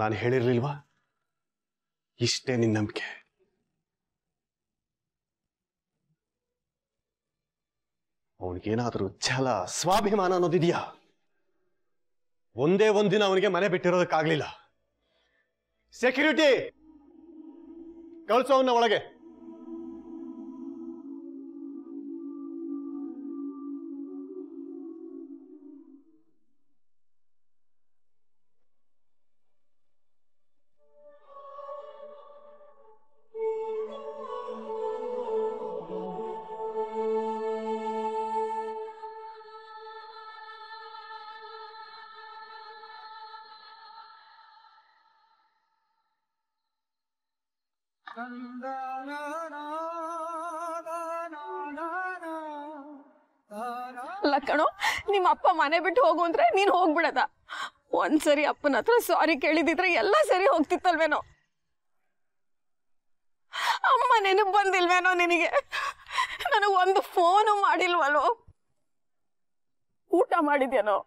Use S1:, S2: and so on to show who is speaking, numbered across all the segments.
S1: ನಾನು ಹೇಳಿರ್ಲಿಲ್ವಾ? ಇಷ್ಟೇ ನಿನ್ನ ನಂಬಿಕೆ. ಅವನಿಗೇನಾದ್ರೂ ಛಲ ಸ್ವಾಭಿಮಾನ ಅನ್ನೋದಿದೆಯಾ? ಒಂದೇ ಒಂದಿನ ಅವನಿಗೆ ಮನೆ ಬಿಟ್ಟಿರೋದಕ್ಕಾಗ್ಲಿಲ್ಲ. ಸೆಕ್ಯೂರಿಟಿ, ಕಳ್ಸೋವನ್ನ ಒಳಗೆ.
S2: ಅಲ್ಲ ಕಣೋ, ನಿಮ್ಮ ಅಪ್ಪ ಮನೆ ಬಿಟ್ಟು ಹೋಗು ಅಂದ್ರೆ ನೀನ್ ಹೋಗ್ಬಿಡದ? ಒಂದ್ಸರಿ ಅಪ್ಪನ ಹತ್ರ ಸಾರಿ ಕೇಳಿದಿದ್ರೆ ಎಲ್ಲ ಸರಿ ಹೋಗ್ತಿತ್ತಲ್ವೇನೋ? ಅಮ್ಮ ನೆನಪು ಬಂದಿಲ್ವೇನೋ ನಿನಗೆ? ನನಗೆ ಒಂದು ಫೋನು ಮಾಡಿಲ್ವಲ್ಲೋ? ಊಟ ಮಾಡಿದ್ಯಾನೋ?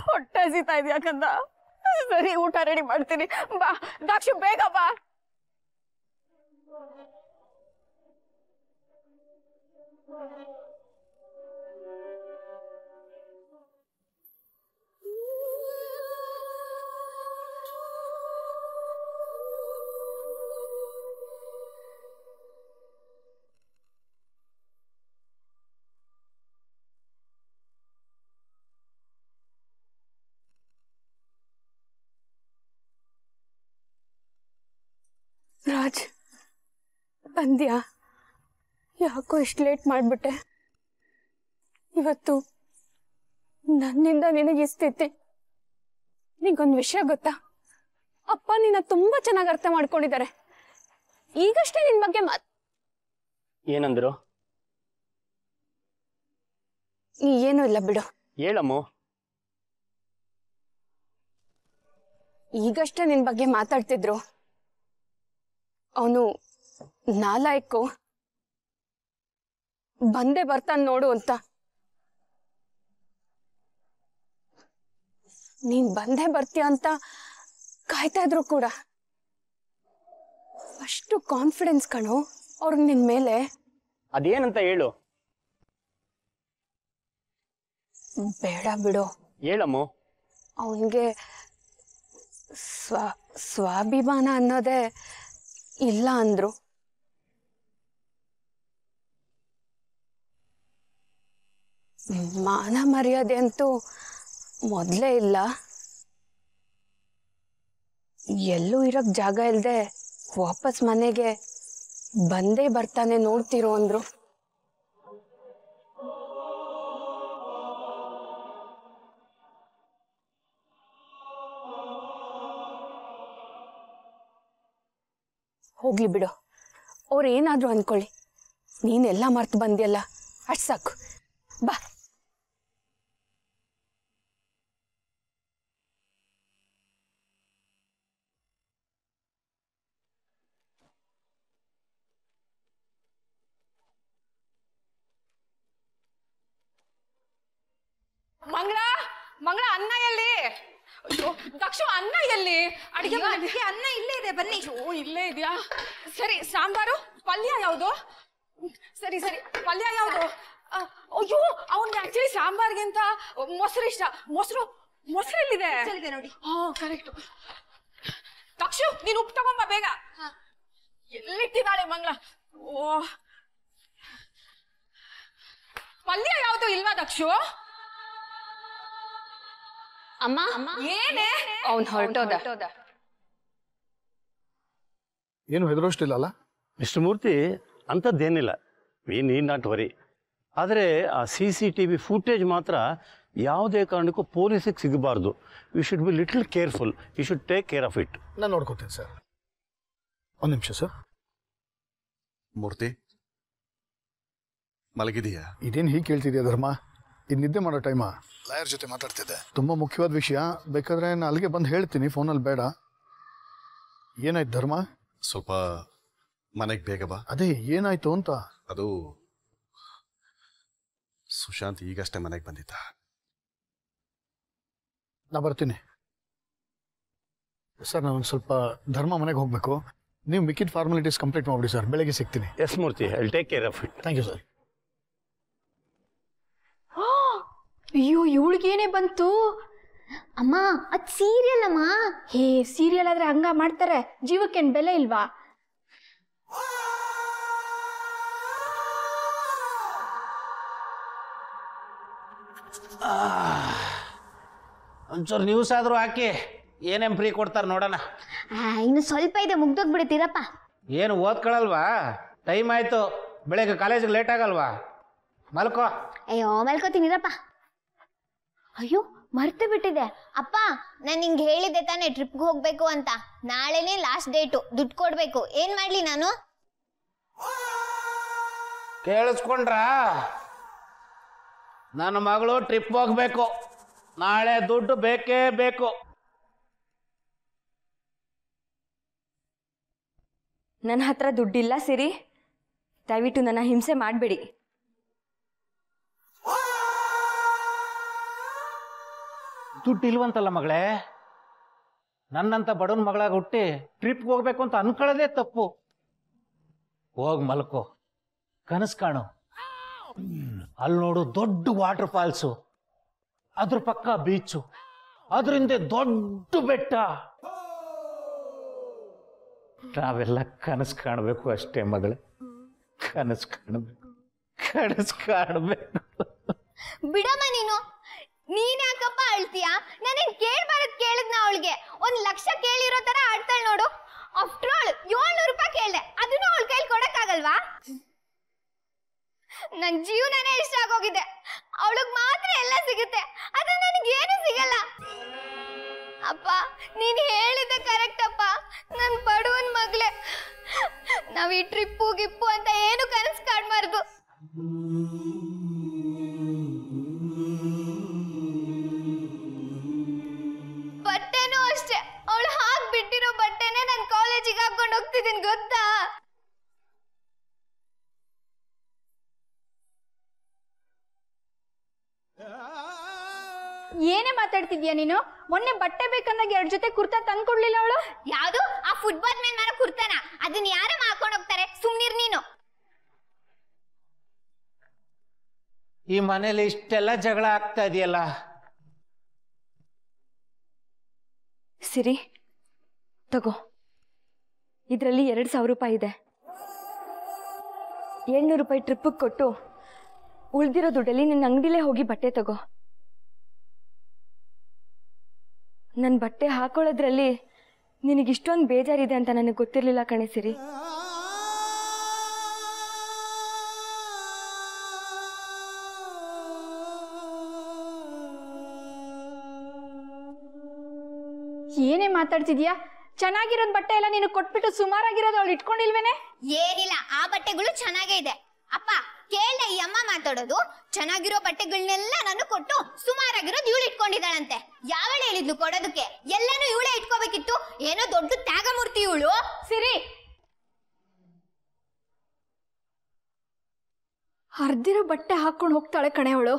S2: ಹೊಟ್ಟೆ ಹಸಿತಾ ಇದೆಯಾ ಕಂದ? ಸರಿ, ಊಟ ರೆಡಿ ಮಾಡ್ತೀನಿ. ಬಾ ದಾಕ್ಷು, ಬೇಗ ಬಾ. ರಾಜ್, ಬಂದ್ಯಾ? ಯಾಕೋ ಇಷ್ಟು ಲೇಟ್ ಮಾಡ್ಬಿಟ್ಟೆ? ಇವತ್ತು ನನ್ನಿಂದ ನಿನಗೆ ಸ್ಥಿತಿ. ನಿಂಗೊಂದು ವಿಷಯ ಗೊತ್ತಾ? ಅಪ್ಪ ನಿನ್ನ ತುಂಬಾ ಚೆನ್ನಾಗಿ ಅರ್ಥ ಮಾಡ್ಕೊಂಡಿದ್ದಾರೆ. ಈಗಷ್ಟೇ ನಿನ್ ಬಗ್ಗೆ
S3: ಏನಂದ್ರು?
S2: ಏನೂ ಇಲ್ಲ ಬಿಡು.
S3: ಹೇಳಮ್ಮ.
S2: ಈಗಷ್ಟೇ ನಿನ್ ಬಗ್ಗೆ ಮಾತಾಡ್ತಿದ್ರು. ಅವನು ನಾಲಾಯ್ಕು, ಬಂದೇ ಬರ್ತಾನೆ ನೋಡು ಅಂತ. ನೀನ್ ಬಂದೇ ಬರ್ತೀಯ ಅಂತ ಕಾಯ್ತಾ ಇದ್ರು ಕೂಡ. ಅಷ್ಟು ಕಾನ್ಫಿಡೆನ್ಸ್ ಕಣೋ ಅವ್ರಿಗೆ ನಿನ್ ಮೇಲೆ.
S3: ಅದೇನಂತ ಹೇಳು.
S2: ಬೇಡ ಬಿಡು.
S3: ಹೇಳಮ್ಮ.
S2: ಅವನಿಗೆ ಸ್ವಾಭಿಮಾನ ಅನ್ನೋದೇ ಇಲ್ಲ ಅಂದ್ರು. ಮಾನ ಮರ್ಯಾದೆ ಅಂತೂ ಮೊದಲೇ ಇಲ್ಲ. ಎಲ್ಲೂ ಇರಕ್ ಜಾಗ ಇಲ್ದೆ ವಾಪಸ್ ಮನೆಗೆ ಬಂದೇ ಬರ್ತಾನೆ ನೋಡ್ತಿರೋ ಅಂದ್ರು. ಹೋಗ್ಲಿ ಬಿಡು, ಅವ್ರು ಏನಾದ್ರು ಅನ್ಕೊಳ್ಳಿ. ನೀನೆಲ್ಲ ಮರ್ತು ಬಂದಿಯಲ್ಲ, ಅಷ್ಟು ಸಾಕು. ಬಾ. ಮಂಗಳ, ಮಂಗಳ, ಅನ್ನ ಎಲ್ಲಿ? ದಕ್ಷು, ಅನ್ನ ಎಲ್ಲಿ? ಅಡಿಗೆ
S4: ಅನ್ನ ಇಲ್ಲೇ ಇದೆ, ಬನ್ನಿ.
S2: ಇಲ್ಲೇ ಇದೆಯಾ? ಸರಿ, ಸಾಂಬಾರು, ಪಲ್ಯ ಯಾವುದು? ಸರಿ ಸರಿ, ಪಲ್ಯ ಯಾವುದು? ಅಯ್ಯೋ, ಅವನ್ಗೆ ಆಕ್ಚುಲಿ ಸಾಂಬಾರ್ಗಿಂತ ಮೊಸರು ಇಷ್ಟ. ಮೊಸರು ಎಲ್ಲಿದೆ
S4: ನೋಡಿ.
S2: ಹಾ, ಕರೆಕ್ಟ್. ದಕ್ಷು, ನೀನು ಉಪ್ಪು ತಗೊಂಬ ಬೇಗ. ಎಲ್ಲಿಟ್ಟಿದ್ದಾಳೆ ಮಂಗಳ? ಓ, ಪಲ್ಯ ಯಾವುದು ಇಲ್ವಾ ದಕ್ಷು?
S4: ಅಮ್ಮ,
S2: ಏನೇ?
S4: ಅವನ್ ಹೊರಟೋದ.
S5: ಏನು ಹೆದರೋಷ್ಟಿಲ್ಲ
S3: ಮಿಸ್ಟರ್ ಮೂರ್ತಿ, ಅಂಥದ್ದೇನಿಲ್ಲ. We need not worry. ಆದರೆ ಆ CCTV ಫುಟೇಜ್ ಮಾತ್ರ ಯಾವುದೇ ಕಾರಣಕ್ಕೂ ಪೊಲೀಸಿಗೆ ಸಿಗಬಾರ್ದು. You should be little careful. You should take care of it.
S5: ನಾನು ನೋಡ್ಕೋತೀನಿ ಸರ್. ಒಂದು ನಿಮಿಷ ಸರ್.
S1: ಮೂರ್ತಿ, ಮಲಗಿದೀಯಾ?
S5: ಇದೇನು ಹೀಗೆ ಕೇಳ್ತಿದ್ಯಾ ಧರ್ಮ? ಇದು ನಿದ್ದೆ ಮಾಡೋ ಟೈಮಾ? ಲಾಯರ್ ಜೊತೆ ಮಾತಾಡ್ತಿದ್ದೆ. ತುಂಬ ಮುಖ್ಯವಾದ ವಿಷಯ. ಬೇಕಾದ್ರೆ ನಾನು ಅಲ್ಲಿಗೆ ಬಂದು ಹೇಳ್ತೀನಿ, ಫೋನಲ್ಲಿ ಬೇಡ. ಏನಾಯ್ತು ಧರ್ಮ?
S1: ಸ್ವಲ್ಪ ಮನೆಗೆ ಬೇಗ ಬಾ.
S5: ಅದೇ ಏನಾಯ್ತು ಅಂತ.
S1: ಅದು ಸುಶಾಂತ್ ಈಗಷ್ಟೇ ಮನೆಗೆ ಬಂದಿದ್ದ.
S5: ನಾ ಬರ್ತೀನಿ. ಸರ್ ನಾನು ಒಂದು ಸ್ವಲ್ಪ ಧರ್ಮ ಮನೆಗೆ ಹೋಗಬೇಕು. ನೀವು ಮಿಕ್ಕಿದ ಫಾರ್ಮಾಲಿಟೀಸ್ ಕಂಪ್ಲೀಟ್ ಮಾಡಿಬಿಡಿ ಸರ್, ಬೆಳಗ್ಗೆ ಸಿಗ್ತೀನಿ.
S3: Yes Murthy, I will take care of it.
S5: Thank you sir.
S2: ಅಯ್ಯೋ ಇವಳಿಗೇನೆ ಬಂತು.
S4: ಅಮ್ಮ ಅದ್ ಸೀರಿಯಲ್ ಅಮ್ಮ.
S2: ಹೇ ಸೀರಿಯಲ್ ಆದ್ರೆ ಹಂಗ ಮಾಡ್ತಾರೆ, ಜೀವಕ್ಕೇನ್ ಬೆಲೆ ಇಲ್ವಾ?
S6: ಒಂಚೂರು ನ್ಯೂಸ್ ಆದರೂ ಹಾಕಿ ಏನೇನು ಫ್ರೀ ಕೊಡ್ತಾರೆ ನೋಡೋಣ.
S4: ಇನ್ನು ಸ್ವಲ್ಪ ಇದೆ, ಮುಗ್ದೋಗ್ಬಿಡುತ್ತೀರಪ್ಪ.
S6: ಏನು ಓದ್ಕೊಳಲ್ವಾ? ಟೈಮ್ ಆಯಿತು, ಬೆಳಗ್ಗೆ ಕಾಲೇಜಿಗೆ ಲೇಟ್ ಆಗಲ್ವಾ? ಮಲ್ಕೋ.
S4: ಅಯ್ಯೋ ಮಲ್ಕೋತೀನಿರಪ್ಪ. ಅಯ್ಯೋ ಮರ್ತು ಬಿಟ್ಟಿದೆ ಅಪ್ಪ, ನಾನು ನಿಂಗೆ ಹೇಳಿದ್ದೆ ತಾನೇ ಟ್ರಿಪ್ಗೆ ಹೋಗ್ಬೇಕು ಅಂತ. ನಾಳೆನೇ ಲಾಸ್ಟ್ ಡೇಟು, ದುಡ್ಡು ಕೊಡ್ಬೇಕು. ಏನ್ ಮಾಡ್ಲಿ ನಾನು?
S6: ಕೇಳಿಸ್ಕೊಂಡ್ರಾ? ನನ್ನ ಮಗಳು ಟ್ರಿಪ್ ಹೋಗ್ಬೇಕು, ನಾಳೆ ದುಡ್ಡು ಬೇಕೇ ಬೇಕು.
S7: ನನ್ನ ಹತ್ರ ದುಡ್ಡಿಲ್ಲ ಸಿರಿ, ದಯವಿಟ್ಟು ನನ್ನ ಹಿಂಸೆ ಮಾಡಬೇಡಿ.
S6: ದುಡ್ಡು ಇಲ್ವಂತಲ್ಲ ಮಗಳೇ? ನನ್ನಂತ ಬಡವನ ಮಗಳಾಗ ಹುಟ್ಟಿ ಟ್ರಿಪ್ಗೆ ಹೋಗ್ಬೇಕು ಅಂತ ಅನ್ಕೊಳ್ಳೋದೇ ತಪ್ಪು. ಹೋಗ್ ಮಲ್ಕೋ, ಕನಸು ಕಾಣು. ಅಲ್ಲಿ ನೋಡು ದೊಡ್ಡ ವಾಟರ್ ಫಾಲ್ಸು, ಅದ್ರ ಪಕ್ಕ ಬೀಚು, ಅದ್ರ ಹಿಂದೆ ದೊಡ್ಡ ಬೆಟ್ಟ. ನಾವೆಲ್ಲ ಕನಸು ಕಾಣಬೇಕು ಅಷ್ಟೇ ಮಗಳೇ, ಕನಸು ಕಾಣಬೇಕು, ಕನಸು ಕಾಣಬೇಕು.
S4: ಬಿಡಮ್ಮ ನೀನು. ನೀನ್ ಯಾಕಪ್ಪ ಅಳ್ತೀಯ? ನಾನೇನ್ ಕೇಳಿದ್ನ ಅವಳಿಗೆ. 1,00,000 ಕೇಳಿರೋ ತರ ಆಡ್ತಾಳೆ ನೋಡು. ಆಫ್ಟರ್ ಆಲ್ 700 ರೂಪಾಯಿ ಕೇಳ್ದೆ, ಅದನ್ನು ಅವಳ ಕೈಲಿ ಕೊಡಕ್ಕಾಗಲ್ವಾ? ನನ್ ಜೀವನನೇ ಇಷ್ಟ ಆಗೋಗಿದೆ. ಅವಳಿಗೆ ಮಾತ್ರ ಎಲ್ಲ ಸಿಗುತ್ತೆ, ಆದ್ರೆ ನನಗೇನು ಸಿಗಲ್ಲ. ಅಪ್ಪ ನೀನ್ ಹೇಳಿದೆ ಕರೆಕ್ಟ್ ಅಪ್ಪ, ನನ್ ಬಡವನ್ ಮಗ್ಳೆ. ನಾವ್ ಈ ಟ್ರಿಪ್ಪು ಗಿಪ್ಪು ಅಂತ ಏನು ಕನಸು ಕಾಡ್ಬಾರ್ದು. ಬಟ್ಟೆನೂ ಅಷ್ಟೇ, ಅವಳು ಹಾಕ್ಬಿಟ್ಟಿರೋ ಬಟ್ಟೆನೆ ನಾನು ಕಾಲೇಜಿಗೆ ಹಾಕೊಂಡು ಹೋಗ್ತಿದ್ದೀನಿ ಗೊತ್ತಾ?
S2: ಏನೇ ಮಾತಾಡ್ತಿದ್ಯಾ ನೀನು? ಮೊನ್ನೆ ಬಟ್ಟೆ ಬೇಕಂದಾಗ 2 ಜೊತೆ ಕುರ್ತಾ ತಂದ್ಕೊಡ್ಲಿಲ್ಲ ಅವಳು?
S4: ಯಾವುದು ಆ ಫುಟ್ಬಾಲ್ ಮೇಲೆ ಮಾರೋ ಕುರ್ತಾನ? ಅದನ್ನ ಯಾರ ಹಾಕೊಂಡು ಹೋಗ್ತಾರೆ? ಸುಮ್ನಿರ್ ನೀನು.
S6: ಈ ಮನೇಲಿ ಇಷ್ಟೆಲ್ಲ ಜಗಳ ಆಗ್ತಾ ಇದೆಯಲ್ಲ.
S7: ಸಿರಿ ತಗೋ, ಇದರಲ್ಲಿ 2,000 ರೂಪಾಯಿ ಇದೆ. 700 ರೂಪಾಯಿ ಟ್ರಿಪ್ಪಿಗೆ ಕೊಟ್ಟು ಉಳ್ದಿರೋ ದುಡ್ಡಲ್ಲಿ ನಿನ್ನ ಅಂಗಡಿಲೇ ಹೋಗಿ ಬಟ್ಟೆ ತಗೋ. ನನ್ನ ಬಟ್ಟೆ ಹಾಕೊಳ್ಳೋದ್ರಲ್ಲಿ ನಿನಗಿಷ್ಟೊಂದು ಬೇಜಾರಿದೆ ಅಂತ ನನಗೆ ಗೊತ್ತಿರಲಿಲ್ಲ ಕಣೆ ಸಿರಿ.
S2: ಏನೇ ಮಾತಾಡ್ತಿದ್ಯಾ? ಚೆನ್ನಾಗಿರೋದ್ ಬಟ್ಟೆ ಎಲ್ಲ ನೀನು ಕೊಟ್ಬಿಟ್ಟು ಸುಮಾರಾಗಿರೋದು ಅವಳು ಇಟ್ಕೊಂಡಿಲ್ವೇನೆ?
S4: ಏನಿಲ್ಲ, ಆ ಬಟ್ಟೆಗಳು ಚೆನ್ನಾಗೇ ಇದೆ. ಅಪ್ಪ ಕೇಳ್ದೆ ಈ ಅಮ್ಮ ಮಾತಾಡೋದು. ಚೆನ್ನಾಗಿರೋ ಬಟ್ಟೆಗಳನ್ನೆಲ್ಲ ನಾನು ಕೊಟ್ಟು ಸುಮಾರಾಗಿರೋದು ಇವಳು ಇಟ್ಕೊಂಡಿದ್ದಾಳಂತೆ. ಯಾವಳು ಹೇಳಿದ್ಲು ಕೊಡೋದಕ್ಕೆ? ಎಲ್ಲಾನು ಇವಳೇ ಇಟ್ಕೋಬೇಕಿತ್ತು. ಏನೋ ದೊಡ್ಡ ತ್ಯಾಗಮೂರ್ತಿ ಇವಳು.
S2: ಸಿರಿ, ಹರ್ದಿರೋ ಬಟ್ಟೆ ಹಾಕೊಂಡು ಹೋಗ್ತಾಳೆ ಕಣೆ ಅವಳು.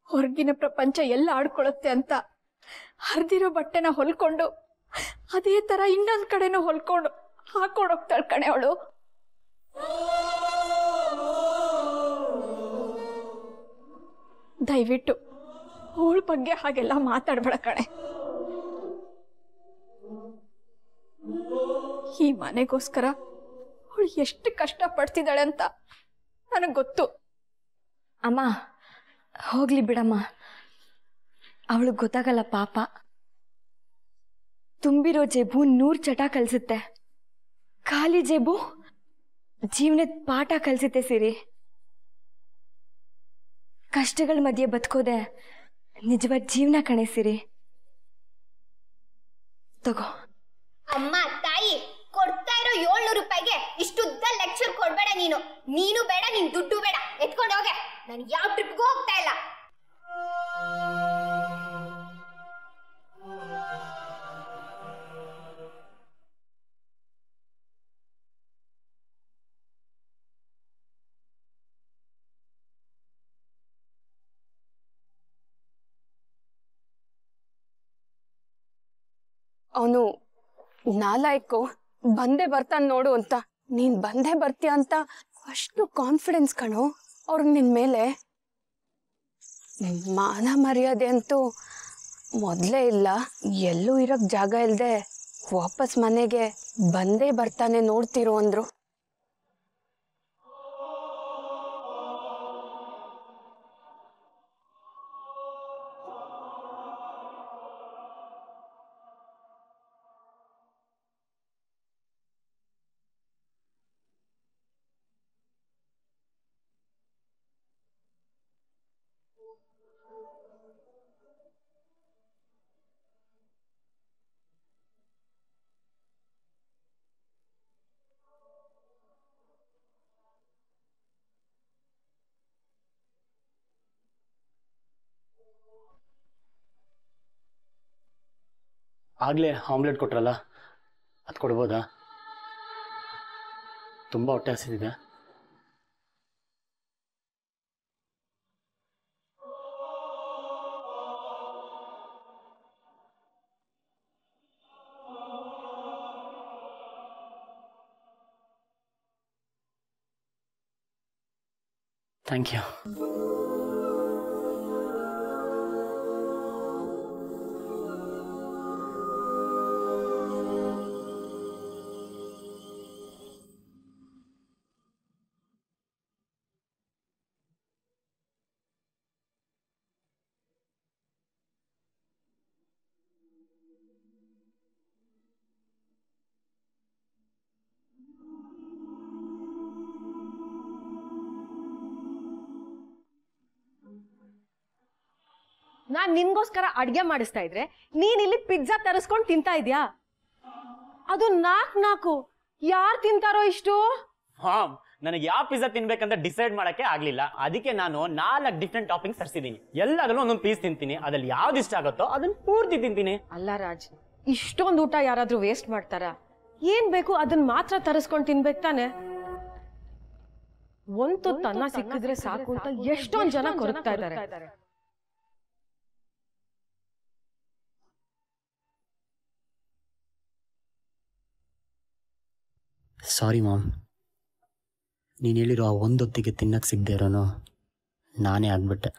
S2: ಹೊರಗಿನ ಪ್ರಪಂಚ ಎಲ್ಲ ಆಡ್ಕೊಳುತ್ತೆ ಅಂತ ಹರಿದಿರೋ ಬಟ್ಟೆನ ಹೊಲ್ಕೊಂಡು ಅದೇ ತರ ಇನ್ನೊಂದ್ ಕಡೆನೂ ಹೊಲ್ಕೊಂಡು ಹಾಕೊಂಡು ಹೋಗ್ತಾಳೆ ಕಣೆ ಅವಳು. ದಯವಿಟ್ಟು ಅವಳ ಬಗ್ಗೆ ಹಾಗೆಲ್ಲ ಮಾತಾಡ್ಬೇಡ ಕಣೆ. ಈ ಮನೆಗೋಸ್ಕರ ಅವಳು ಎಷ್ಟು ಕಷ್ಟ ಪಡ್ತಿದ್ದಾಳೆ ಅಂತ ನನಗೆ ಗೊತ್ತು.
S7: ಅಮ್ಮ ಹೋಗ್ಲಿ ಬಿಡಮ್ಮ, ಅವಳಿಗೆ ಗೊತ್ತಾಗಲ್ಲ ಪಾಪ. ತುಂಬಿರೋ ಜೇಬು 100 ಚಟ ಕಲಿಸುತ್ತೆ, ಖಾಲಿ ಜೇಬು ಜೀವನದ ಪಾಠ ಕಲಿಸುತ್ತೆ ಸಿರಿ. ಕಷ್ಟಗಳ ಮಧ್ಯೆ ಬದುಕೋದೆ ನಿಜವಾದ ಜೀವನ ಕಣೆ ಸಿರಿ. ತಗೋ.
S4: ಅಮ್ಮ ತಾಯಿ, ಕೊಡ್ತಾ ಇರೋ 700 ರೂಪಾಯಿಗೆ ಇಷ್ಟುದ್ದ ಲೆಕ್ಚರ್ ಕೊಡ್ಬೇಡ ನೀನು. ನೀನು ಬೇಡ, ನಿನ್ ದುಡ್ಡು ಬೇಡ, ಎತ್ಕೊಂಡು ಹೋಗೆ. ನಾನು ಯಾವ ಟ್ರಿಪ್ಗೂ ಹೋಗ್ತಾ ಇಲ್ಲ.
S2: ಅವನು ನಾಲಾಯ್ಕು ಬಂದೇ ಬರ್ತಾನೆ ನೋಡು ಅಂತ. ನೀನ್ ಬಂದೇ ಬರ್ತೀಯ ಅಂತ ಅಷ್ಟು ಕಾನ್ಫಿಡೆನ್ಸ್ ಕಣೋ ಅವ್ರಿಗೆ ನಿನ್ ಮೇಲೆ. ಮಾನ ಮರ್ಯಾದೆ ಅಂತೂ ಮೊದಲೇ ಇಲ್ಲ. ಎಲ್ಲೂ ಇರಕ್ ಜಾಗ ಇಲ್ಲದೆ ವಾಪಸ್ ಮನೆಗೆ ಬಂದೇ ಬರ್ತಾನೆ ನೋಡ್ತಿರೋ ಅಂದ್ರು.
S8: ಆಗಲೇ ಆಮ್ಲೆಟ್ ಕೊಟ್ರಲ್ಲ, ಅದು ಕೊಡ್ಬೋದಾ? ತುಂಬ ಹೊಟ್ಟೆ ಹಸಿದಿದೆ. Thank you.
S9: ನಾನ್ ನಿನ್ಗೋಸ್ಕರ ಅಡ್ಗೆ ಮಾಡಿಸ್ತಾ ಇದ್ರೆ ನೀನ್ ಇಲ್ಲಿ ಪಿಜ್ಜಾ ತರಿಸ್ಕೊಂಡು ತಿಂತಾ ಇದ್ಯಾ? ಅದು ನಾಲ್ಕು ಯಾರು ತಿಂತಾರೋ ಇಷ್ಟು?
S8: ಹಾಂ, ನನಗೆ ಯಾವ ಪಿಜ್ಜಾ ತಿನ್ಬೇಕಂತ ಡಿಸೈಡ್ ಮಾಡಕ್ಕೆ ಆಗ್ಲಿಲ್ಲ. ಅದಕ್ಕೆ ನಾನು 4 ಡಿಫ್ರೆಂಟ್ ಟಾಪಿಂಗ್ಸ್ ತರಿಸಿದ್ದೀನಿ. ಎಲ್ಲದಲ್ಲೂ ಒಂದೊಂದು ಪೀಸ್ ತಿಂತೀನಿ. ಅದ್ರಲ್ಲಿ ಯಾವ್ದು ಇಷ್ಟ ಆಗುತ್ತೋ ಅದನ್ನ ಪೂರ್ತಿ ತಿಂತೀನಿ.
S9: ಅಲ್ಲ ರಾಜ್, ಇಷ್ಟೊಂದು ಊಟ ಯಾರಾದ್ರೂ ವೇಸ್ಟ್ ಮಾಡ್ತಾರ? ಏನ್ ಬೇಕು ಅದನ್ನ ಮಾತ್ರ ತರಿಸ್ಕೊಂಡು ತಿನ್ಬೇಕು ತಾನೆ. ಒಂದು ತನ್ನ ಸಿಕ್ಕಿದ್ರೆ ಸಾಕು ಅಂತ ಎಷ್ಟೊಂದ್ ಜನ ಕೊರಗ್ತಾ ಇದ್ದಾರೆ.
S8: ಸಾರಿ ಮಾಮ್, ನೀನು ಹೇಳಿರೋ ಆ ಒಂದೊತ್ತಿಗೆ ತಿನ್ನಕ್ಕೆ ಸಿಗದೆ ಇರೋನು ನಾನೇ ಆಗ್ಬಿಟ್ಟೆ.